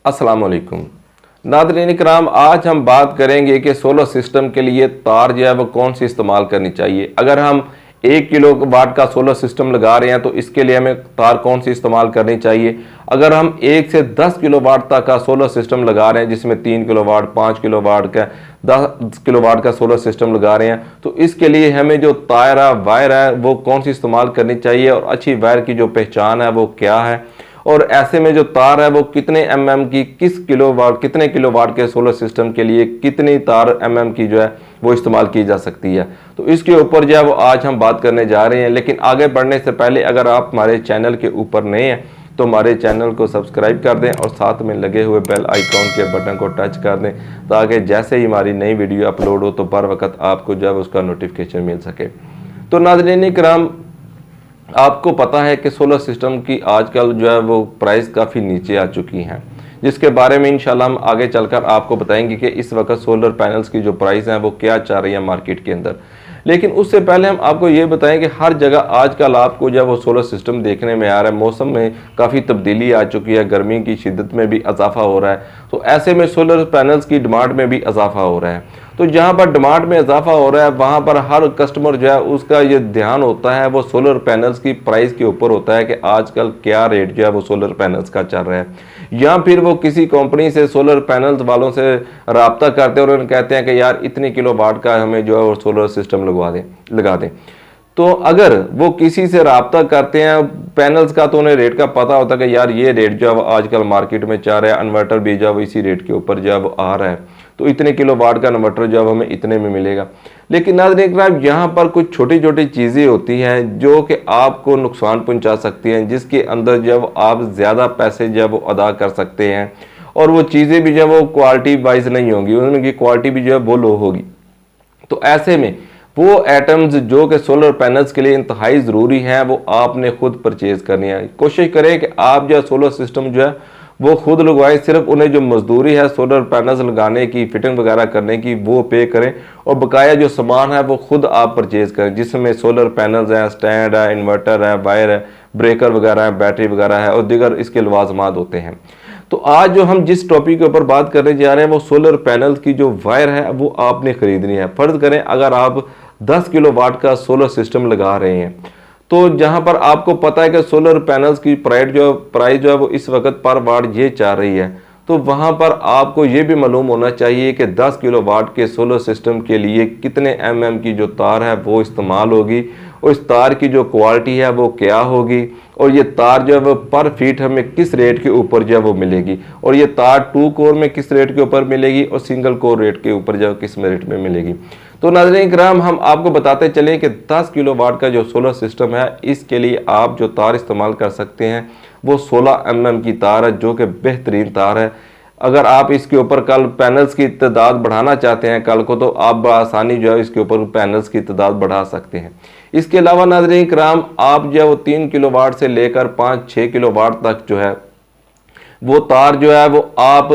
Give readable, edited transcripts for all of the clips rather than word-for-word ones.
अस्सलाम वालेकुम नाज़रीन इकराम, आज हम बात करेंगे कि सोलर सिस्टम के लिए तार जो है वो कौन सी इस्तेमाल करनी चाहिए। अगर हम 1 किलो वाट का सोलर सिस्टम लगा रहे हैं तो इसके लिए हमें तार कौन सी इस्तेमाल करनी चाहिए। अगर हम 1 से 10 किलोवाट तक का सोलर सिस्टम लगा रहे हैं, जिसमें 3 किलोवाट 5 किलोवाट का 10 किलोवाट का सोलर सिस्टम लगा रहे हैं, तो इसके लिए हमें जो तार है वायर है वो कौन सी इस्तेमाल करनी चाहिए और अच्छी वायर की जो पहचान है वो क्या है, और ऐसे में जो तार है वो कितने की कितने किलोवाट के सोलर सिस्टम के लिए कितनी तार की जो है वो इस्तेमाल की जा सकती है। तो इसके ऊपर जो है वो आज हम बात करने जा रहे हैं। लेकिन आगे बढ़ने से पहले अगर आप हमारे चैनल के ऊपर नए हैं तो हमारे चैनल को सब्सक्राइब कर दें और साथ में लगे हुए बेल आइकॉन के बटन को टच कर दें, ताकि जैसे ही हमारी नई वीडियो अपलोड हो तो बर वक्त आपको जो है उसका नोटिफिकेशन मिल सके। तो नाज़रीन इकराम, आपको पता है कि सोलर सिस्टम की आजकल जो है वो प्राइस काफ़ी नीचे आ चुकी हैं, जिसके बारे में इंशाल्लाह हम आगे चलकर आपको बताएंगे कि इस वक्त सोलर पैनल्स की जो प्राइस हैं वो क्या चल रही है मार्केट के अंदर। लेकिन उससे पहले हम आपको ये बताएं कि हर जगह आजकल आपको जो है वो सोलर सिस्टम देखने में आ रहा है। मौसम में काफ़ी तब्दीली आ चुकी है, गर्मी की शिद्दत में भी इजाफा हो रहा है, तो ऐसे में सोलर पैनल्स की डिमांड में भी इजाफा हो रहा है। तो जहाँ पर डिमांड में इजाफा हो रहा है वहाँ पर हर कस्टमर जो है उसका ये ध्यान होता है वो सोलर पैनल्स की प्राइस के ऊपर होता है कि आजकल क्या रेट जो है वो सोलर पैनल्स का चल रहा है। या फिर वो किसी कंपनी से सोलर पैनल्स वालों से रब्ता करते हैं और उन्हें कहते हैं कि यार इतने किलोवाट का हमें जो है वो सोलर सिस्टम लगा दें। तो अगर वो किसी से रब्ता करते हैं पैनल्स का तो उन्हें रेट का पता होता है कि यार ये रेट जो है आजकल मार्केट में चल रहा है, इन्वर्टर भी जो है इसी रेट के ऊपर जो है वो आ रहा है, तो इतने किलोवाट का इन्वर्टर जो है हमें इतने में मिलेगा। लेकिन नाज़रीन यहाँ पर कुछ छोटी छोटी चीज़ें होती हैं जो कि आपको नुकसान पहुंचा सकती हैं, जिसके अंदर जब आप ज़्यादा पैसे जब वो अदा कर सकते हैं और वो चीज़ें भी जो वो क्वालिटी वाइज नहीं होंगी, उनकी क्वालिटी भी जो है वो लो होगी। तो ऐसे में वो आइटम्स जो कि सोलर पैनल्स के लिए इंतहाई ज़रूरी हैं वो आपने खुद परचेज़ करनी है। कोशिश करें कि आप जो सोलर सिस्टम जो है वो खुद लगवाएं, सिर्फ उन्हें जो मजदूरी है सोलर पैनल्स लगाने की, फिटिंग वगैरह करने की, वो पे करें और बकाया जो सामान है वो खुद आप परचेज़ करें, जिसमें सोलर पैनल्स हैं, स्टैंड है, इन्वर्टर है, वायर है, ब्रेकर वगैरह है, बैटरी वगैरह है और दीगर इसके लवाजमात होते हैं। तो आज जो हम जिस टॉपिक के ऊपर बात करने जा रहे हैं वो सोलर पैनल की जो वायर है वो आपने ख़रीदनी है। फ़र्ज़ करें अगर आप 10 किलोवाट का सोलर सिस्टम लगा रहे हैं, तो जहां पर आपको पता है कि सोलर पैनल्स की प्राइस जो है वो इस वक्त पर वाट ये चल रही है, तो वहां पर आपको ये भी मालूम होना चाहिए कि 10 किलोवाट के सोलर सिस्टम के लिए कितने की जो तार है वो इस्तेमाल होगी और इस तार की जो क्वालिटी है वो क्या होगी, और ये तार जो है वो पर फीट हमें किस रेट के ऊपर जो है वो मिलेगी, और ये तार 2 कोर में किस रेट के ऊपर मिलेगी और सिंगल कोर रेट के ऊपर जो है किस रेट में मिलेगी। तो नाज़रीन इकराम, हम आपको बताते चलें कि 10 किलोवाट का जो सोलर सिस्टम है इसके लिए आप जो तार इस्तेमाल कर सकते हैं वो 16 की तार है, जो कि बेहतरीन तार है। अगर आप इसके ऊपर कल पैनल्स की तादाद बढ़ाना चाहते हैं कल को, तो आप बआसानी जो है इसके ऊपर पैनल्स की तादाद बढ़ा सकते हैं। इसके अलावा नाज़रीन इकराम, आप जो है वो 3 किलोवाट से लेकर 5-6 किलोवाट तक जो है वो तार जो है वो आप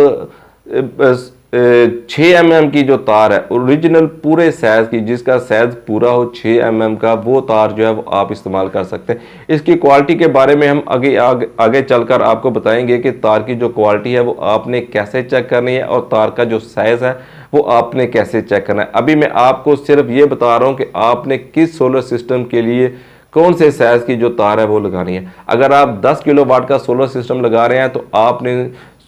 6 की जो तार है ओरिजिनल पूरे साइज की, जिसका साइज पूरा हो 6 का, वो तार जो है वो आप इस्तेमाल कर सकते हैं। इसकी क्वालिटी के बारे में हम आगे चलकर आपको बताएंगे कि तार की जो क्वालिटी है वो आपने कैसे चेक करनी है और तार का जो साइज है वो आपने कैसे चेक करना है। अभी मैं आपको सिर्फ ये बता रहा हूँ कि आपने किस सोलर सिस्टम के लिए कौन से साइज की जो तार है वो लगानी है। अगर आप 10 किलोवाट का सोलर सिस्टम लगा रहे हैं तो आपने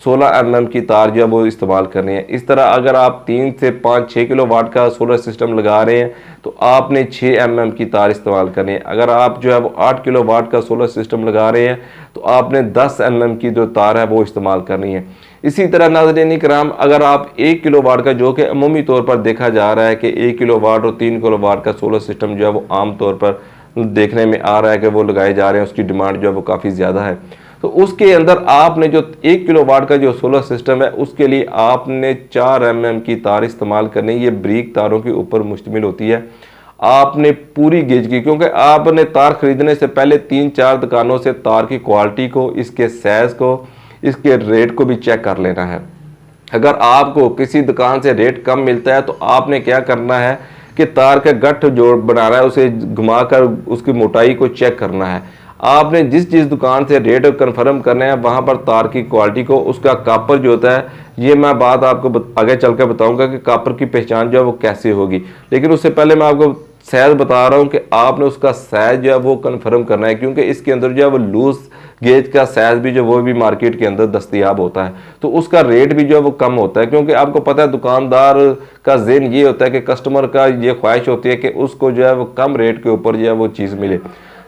16 की तार जो है वो इस्तेमाल करनी है। इस तरह अगर आप 3 से 5-6 किलोवाट का सोलर सिस्टम लगा रहे हैं तो आपने 6 की तार इस्तेमाल करनी है। अगर आप जो है वो 8 किलोवाट का सोलर सिस्टम लगा रहे हैं तो आपने 10 की जो तार है वो इस्तेमाल करनी है। इसी तरह नाज़रीन इकराम, अगर आप 1 किलोवाट का, जो कि अमूमी तौर पर देखा जा रहा है कि 1 किलोवाट और 3 किलोवाट का सोलर सिस्टम जो है वो आम तौर पर देखने में आ रहा है कि वो लगाए जा रहे हैं, उसकी डिमांड जो है वो काफ़ी ज़्यादा है, तो उसके अंदर आपने जो 1 किलोवाट का जो सोलर सिस्टम है उसके लिए आपने 4 की तार इस्तेमाल करनी है। ये ब्रीक तारों के ऊपर मुश्तमिल होती है। आपने पूरी गेज की, क्योंकि आपने तार खरीदने से पहले 3-4 दुकानों से तार की क्वालिटी को, इसके साइज को, इसके रेट को भी चेक कर लेना है। अगर आपको किसी दुकान से रेट कम मिलता है तो आपने क्या करना है कि तार का गठ जो बनाना है उसे घुमाकर उसकी मोटाई को चेक करना है। आपने जिस दुकान से रेट कंफर्म करना है वहाँ पर तार की क्वालिटी को, उसका कापर जो होता है, ये मैं बात आपको आगे चल कर बताऊँगा कि कापर की पहचान जो है वो कैसे होगी। लेकिन उससे पहले मैं आपको साइज बता रहा हूँ कि आपने उसका साइज जो है वो कंफर्म करना है, क्योंकि इसके अंदर जो है वो लूज गेज का साइज भी जो वो भी मार्केट के अंदर दस्तयाब होता है, तो उसका रेट भी जो है वो कम होता है। क्योंकि आपको पता है दुकानदार का ज़हन ये होता है कि कस्टमर का ये ख्वाहिश होती है कि उसको जो है वो कम रेट के ऊपर जो है वो चीज़ मिले,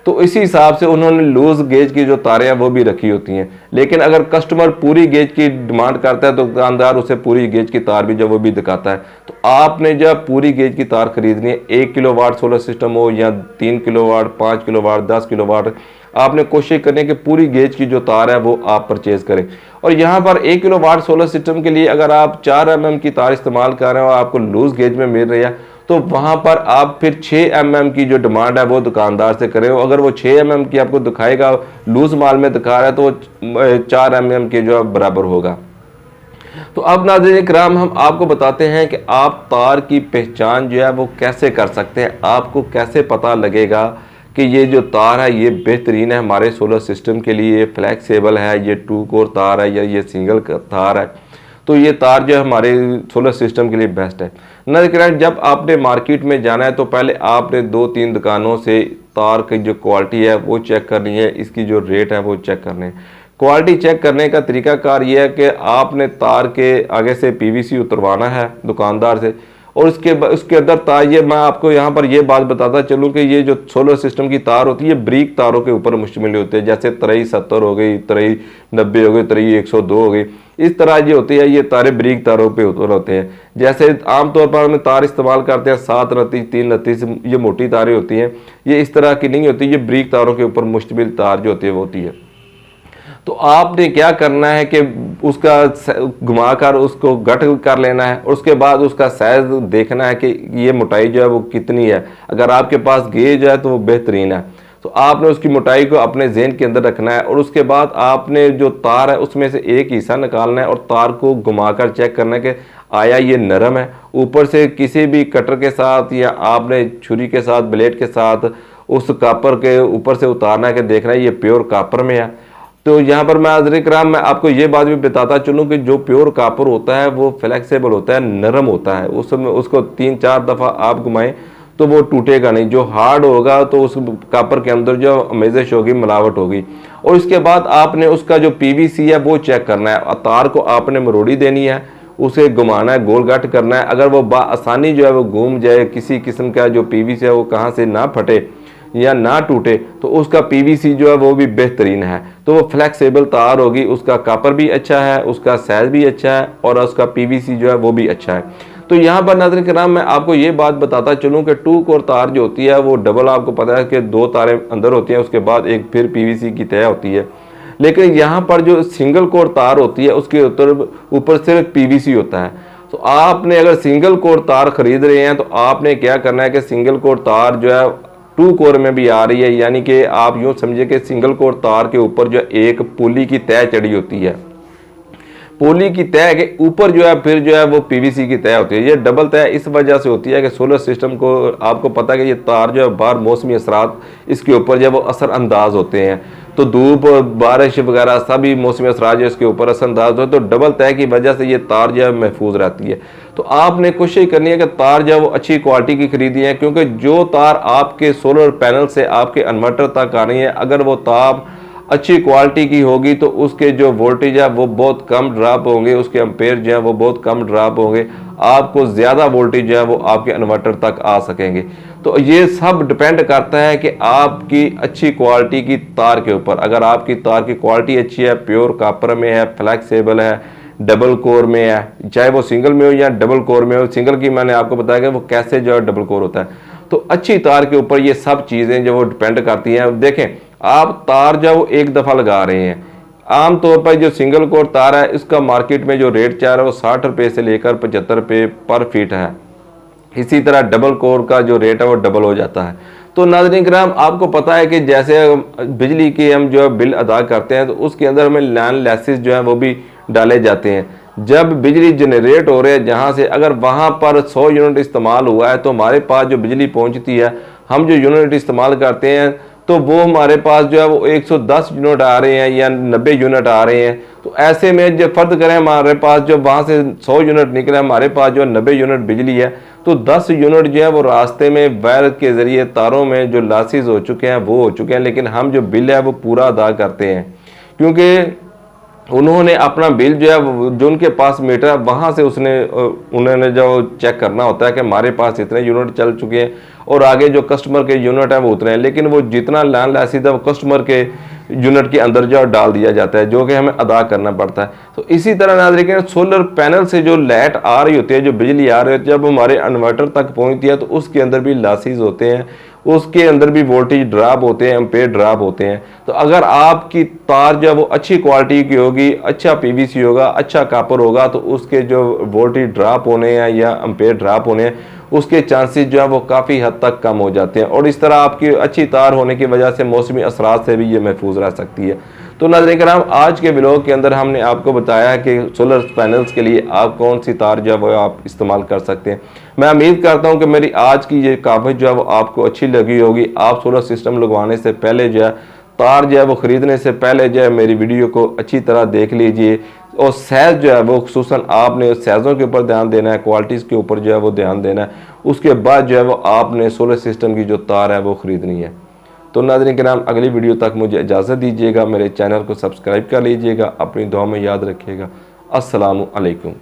तो इसी हिसाब से उन्होंने लूज गेज की जो तारें हैं वो भी रखी होती हैं। लेकिन अगर कस्टमर पूरी गेज की डिमांड करता है तो दुकानदार उसे पूरी गेज की तार भी जो वो भी दिखाता है। तो आपने जब पूरी गेज की तार खरीदनी है, 1 किलोवाट सोलर सिस्टम हो या 3 किलोवाट, 5 किलोवाट, 10 किलोवाट, आपने कोशिश करनी है कि पूरी गेज की जो तार है वो आप परचेज करें। और यहाँ पर 1 किलोवाट सोलर सिस्टम के लिए अगर आप 4 mm की तार इस्तेमाल कर रहे हो और आपको लूज गेज में मिल रही है, तो वहाँ पर आप फिर 6 mm की जो डिमांड है वो दुकानदार से करें। अगर वो 6 mm की आपको दिखाएगा, लूज माल में दिखा रहा है, तो 4 mm के जो बराबर होगा। तो अब नाज़रीन इकराम, हम आपको बताते हैं कि आप तार की पहचान जो है वो कैसे कर सकते हैं। आपको कैसे पता लगेगा कि ये जो तार है ये बेहतरीन है हमारे सोलर सिस्टम के लिए, फ्लैक्सीबल है, ये 2 कोर तार है या ये सिंगल तार है, तो ये तार जो है हमारे सोलर सिस्टम के लिए बेस्ट है। नाज़रीन, जब आपने मार्केट में जाना है तो पहले आपने 2-3 दुकानों से तार की जो क्वालिटी है वो चेक करनी है, इसकी जो रेट है वो चेक करने हैं। क्वालिटी चेक करने का तरीकाकार ये है कि आपने तार के आगे से पीवीसी उतरवाना है दुकानदार से, और उसके अंदर तार, ये मैं आपको यहाँ पर ये बात बताता चलूँ कि ये जो सोलर सिस्टम की तार होती है ब्रीक तारों के ऊपर मुश्तमिल होती है, जैसे 2370 हो गई, 2390 हो गई, 23102 हो गई, इस तरह ये होती है। ये तारे ब्रीक तारों पे ऊपर होते हैं। जैसे आमतौर पर हम तार इस्तेमाल करते हैं 7 3 ये मोटी तारें होती हैं, ये इस तरह की नहीं होती, ये ब्रीक तारों के ऊपर मुश्तमिल तार जो होती है वो होती है। तो आपने क्या करना है कि उसका घुमाकर उसको गट कर लेना है, और उसके बाद उसका साइज देखना है कि ये मोटाई जो है वो कितनी है। अगर आपके पास गेज है तो वो बेहतरीन है, तो आपने उसकी मोटाई को अपने ज़हन के अंदर रखना है, और उसके बाद आपने जो तार है उसमें से एक हिस्सा निकालना है और तार को घुमाकर चेक करना है कि आया ये नरम है। ऊपर से किसी भी कटर के साथ या आपने छुरी के साथ, ब्लेड के साथ उस कापर के ऊपर से उतारना है कि देखना है ये प्योर कापर में है। तो यहाँ पर मैं नाज़रीन किराम, मैं आपको ये बात भी बताता चलूँ कि जो प्योर कापर होता है वो फ्लेक्सिबल होता है, नरम होता है, उसको 3-4 दफ़ा आप घुमाएं तो वो टूटेगा नहीं। जो हार्ड होगा तो उस कापर के अंदर जो अमेजिश होगी, मिलावट होगी। और इसके बाद आपने उसका जो पीवीसी है वो चेक करना है, तार को आपने मरोड़ी देनी है, उसे घुमाना है, गोल गाट करना है। अगर वो आसानी जो है वो घूम जाए, किसी किस्म का जो पीवीसी है वो कहाँ से ना फटे या ना टूटे, तो उसका पीवीसी जो है वो भी बेहतरीन है, तो वो फ्लेक्सिबल तार होगी। उसका कापर भी अच्छा है, उसका साइज भी अच्छा है, और उसका पीवीसी जो है वो भी अच्छा है। तो यहाँ पर नाज़रीन किराम, मैं आपको ये बात बताता चलूँ कि 2 कोर तार जो होती है वो डबल, आपको पता है कि 2 तारें अंदर होती हैं, उसके बाद एक फिर पीवीसी की तय होती है। लेकिन यहाँ पर जो सिंगल कोर तार होती है उसके ऊपर सिर्फ पीवीसी होता है। तो आपने अगर सिंगल कोर तार खरीद रहे हैं तो आपने क्या करना है कि सिंगल कोर तार जो है 2 कोर में भी आ रही है, यानी कि आप यूँ समझिए कि सिंगल कोर तार के ऊपर जो एक पुली की तय चढ़ी होती है, पुली की तय के ऊपर जो है फिर जो है वो पीवीसी की तय होती है। ये डबल तय इस वजह से होती है कि सोलर सिस्टम को, आपको पता है कि ये तार जो है बाहर मौसमी असरात इसके ऊपर जो है वो असर अंदाज होते हैं, तो धूप, बारिश वगैरह सभी मौसमी असरात जो इसके ऊपर असरअंदाज हो, तो डबल तय की वजह से ये तार जो है महफूज रहती है। तो आपने कोशिश करनी है कि तार जो है वो अच्छी क्वालिटी की खरीदी है, क्योंकि जो तार आपके सोलर पैनल से आपके इन्वर्टर तक आ रही है, अगर वो तार अच्छी क्वालिटी की होगी तो उसके जो वोल्टेज है वो बहुत कम ड्रॉप होंगे, उसके एम्पेयर जो है वो बहुत कम ड्रॉप होंगे, आपको ज़्यादा वोल्टेज जो है वो आपके इन्वर्टर तक आ सकेंगे। तो ये सब डिपेंड करता है कि आपकी अच्छी क्वालिटी की तार के ऊपर। अगर आपकी तार की क्वालिटी अच्छी है, प्योर कॉपर में है, फ्लेक्सिबल है, डबल कोर में है, चाहे वो सिंगल में हो या डबल कोर में हो, सिंगल की मैंने आपको बताया कि वो कैसे जो है डबल कोर होता है, तो अच्छी तार के ऊपर ये सब चीज़ें जो वो डिपेंड करती हैं। देखें, आप तार जो वो एक दफ़ा लगा रहे हैं, आमतौर पर जो सिंगल कोर तार है इसका मार्केट में जो रेट चाह रहा है वो 60 रुपये से लेकर 75 रुपये पर फीट है। इसी तरह डबल कोर का जो रेट है वो डबल हो जाता है। तो नाज़रीन किराम, आपको पता है कि जैसे बिजली की हम जो है बिल अदा करते हैं तो उसके अंदर हमें लैंड लेसेस जो है वो भी डाले जाते हैं। जब बिजली जनरेट हो रहे हैं जहाँ से, अगर वहाँ पर 100 यूनिट इस्तेमाल हुआ है तो हमारे पास जो बिजली पहुँचती है, हम जो यूनिट इस्तेमाल करते हैं तो वो हमारे पास जो है वो 110 यूनिट आ रहे हैं या 90 यूनिट आ रहे हैं। तो ऐसे में जब फर्ज करें हमारे पास जो वहाँ से 100 यूनिट निकले, हमारे पास जो 90 यूनिट बिजली है, तो 10 यूनिट जो है वो रास्ते में वायर के ज़रिए तारों में जो लॉसेस हो चुके हैं वो हो चुके हैं, लेकिन हम जो बिल है वो पूरा अदा करते हैं, क्योंकि उन्होंने अपना बिल जो है जो उनके पास मीटर है वहाँ से उन्होंने जो चेक करना होता है कि हमारे पास इतने यूनिट चल चुके हैं और आगे जो कस्टमर के यूनिट है वो उतने हैं, लेकिन वो जितना लैंड लाइसेंस है वो कस्टमर के यूनिट के अंदर जो डाल दिया जाता है, जो कि हमें अदा करना पड़ता है। तो इसी तरह नाज़रीन, सोलर पैनल से जो लाइट आ रही होती है, जो बिजली आ रही होती है, जब हमारे इन्वर्टर तक पहुँचती है तो उसके अंदर भी लॉसेस होते हैं, उसके अंदर भी वोल्टेज ड्रॉप होते हैं, एम्पेयर ड्रॉप होते हैं। तो अगर आपकी तार जो वो अच्छी क्वालिटी की होगी, अच्छा पीवीसी होगा, अच्छा कॉपर होगा, तो उसके जो वोल्टेज ड्रॉप होने हैं या एम्पेयर ड्रॉप होने हैं उसके चांसेस जो है वो काफ़ी हद तक कम हो जाते हैं, और इस तरह आपकी अच्छी तार होने की वजह से मौसमी असरात से भी ये महफूज रह सकती है। तो नाज़रीन कराम, आज के व्लॉग के अंदर हमने आपको बताया कि सोलर पैनल्स के लिए आप कौन सी तार जो है वो आप इस्तेमाल कर सकते हैं। मैं उम्मीद करता हूं कि मेरी आज की ये कहावत जो है वो आपको अच्छी लगी होगी। आप सोलर सिस्टम लगवाने से पहले जो है, तार जो है वो ख़रीदने से पहले जो है मेरी वीडियो को अच्छी तरह देख लीजिए, और साइज़ जो है वो खुसूसन आपने साइज़ों के ऊपर ध्यान देना है, क्वालिटीज़ के ऊपर जो है वो ध्यान देना है। उसके बाद जो है वो आपने सोलर सिस्टम की जो तार है वो ख़रीदनी है। तो नाज़रीन किराम, अगली वीडियो तक मुझे इजाज़त दीजिएगा। मेरे चैनल को सब्सक्राइब कर लीजिएगा। अपनी दुआ में याद रखिएगा। अस्सलामु अलैकुम।